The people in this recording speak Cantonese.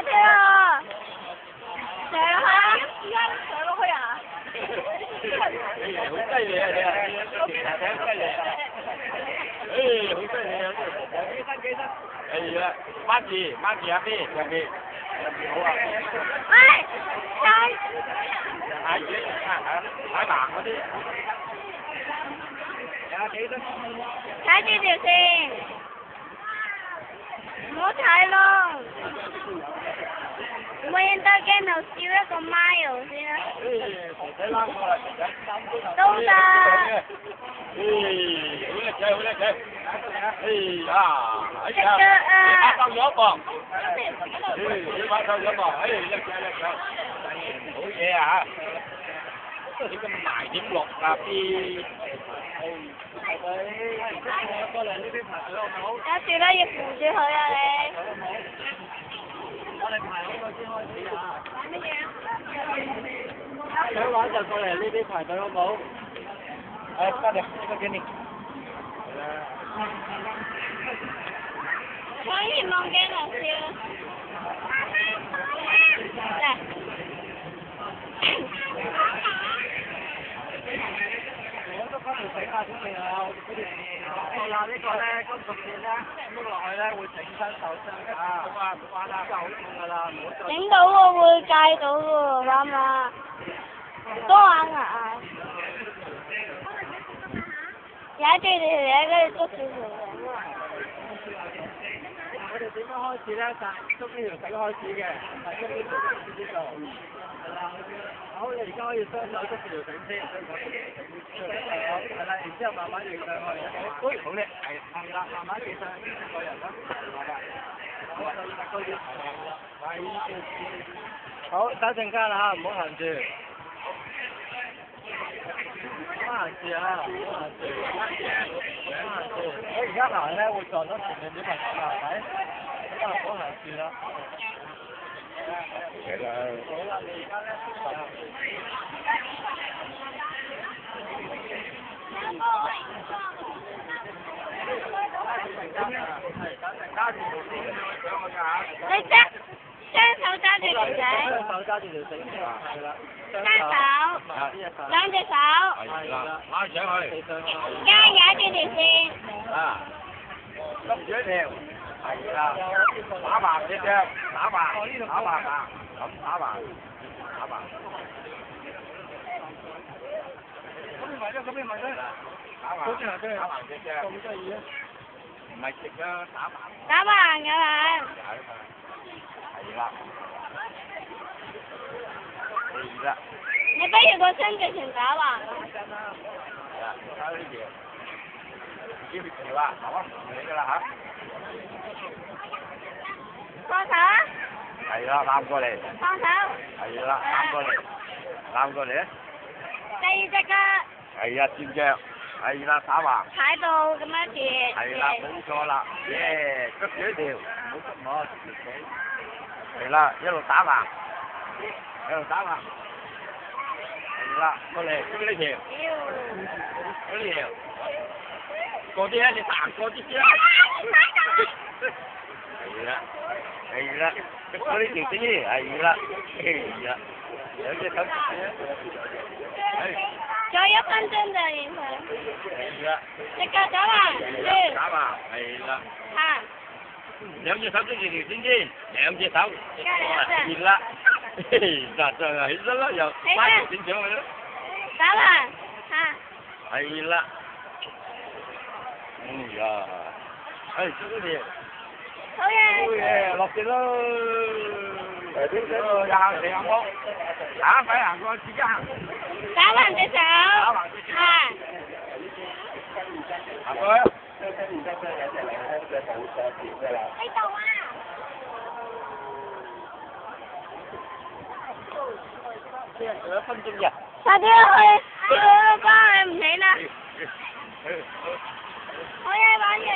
下車啊！上下，依家上落去啊！好犀利啊你啊！好犀利啊！好犀利啊！起身！係啦，掹住下邊，上邊好啊！喂，踩住踩盲嗰啲。起身！踩住條線，唔好踩咯。我應該鏡頭笑一個 mile 先啦。都得。好叻仔！哎呀，你發收咗一磅，你發收咗一磅，叻仔！好嘢啊嚇！你咁埋點落啊啲？過嚟呢邊排隊好唔好？有時咧要扶住佢啊你。我哋排好咗先開始啊！玩乜嘢？想玩就過嚟呢邊排隊好唔好？得嘅，呢個俾你。可以望鏡頭笑。嚟。我都翻嚟整下先嚟啊！嗱呢個咧，金屬線咧，碌落去咧會整親手傷啊！唔好玩啦，真係好痛㗎啦，唔好再。整到喎，會戒到喎，啱唔啱？多眼牙。踩住條嘢，跟住捉住條繩啊！我哋點樣開始咧？就捉呢條繩開始嘅，係捉呢條繩先知道。係啦，好，你而家可以雙手捉住條繩先，好，係啦，然之後慢慢轉上去。好叻，係啦，慢慢轉上去，個人啦，好，等陣間啦嚇，唔好行住。唔好行住啊！唔好行住，我而家行咧會撞到前面啲朋友啊，係咪？咁啊，唔好行住啦。係啦。好啦，你而家咧你雙手揸住條繩。雙手揸住條繩，係啦。雙手。兩隻手。係啦，拉上去。而家踩住條線。啊，捉住一條。係啦，打橫隻腳，打橫啊，咁打橫。咁你咪咧，打橫隻腳。咁得意啊！唔係直啊，打橫。打橫㗎嘛。係啦。你不如個身直情打橫啊！係啊，睇呢條，呢條啊，好啊，唔理㗎啦嚇。放手啊！係啦，攬過嚟。放手。係啦，攬過嚟啊！第二隻腳。係啊，轉腳。係啦，打橫。踩到咁樣跌。係啦，冇錯啦，耶！捉住一條，唔好捉我，捉住佢。係啦，一路打橫。係啦，過嚟，捉呢條。捉呢條。過啲咧，你行過啲先啦。係啦，捉呢條先，係啦，兩隻手。再1分鐘就完佢。係啦。隻腳打橫，打橫，係啦。行。兩隻手捉住條線先，兩隻手。係啦。嗱，就係起身啦，又拉條線上去啦。打橫，行。係啦。哎呀，捉呢條。好嘢。落線咯。廿步，快行過自己行。打橫隻手。行。行過去。喺度啊！仲有1分鐘嘅。快啲去，叫幫佢唔起啦。好嘢，玩完。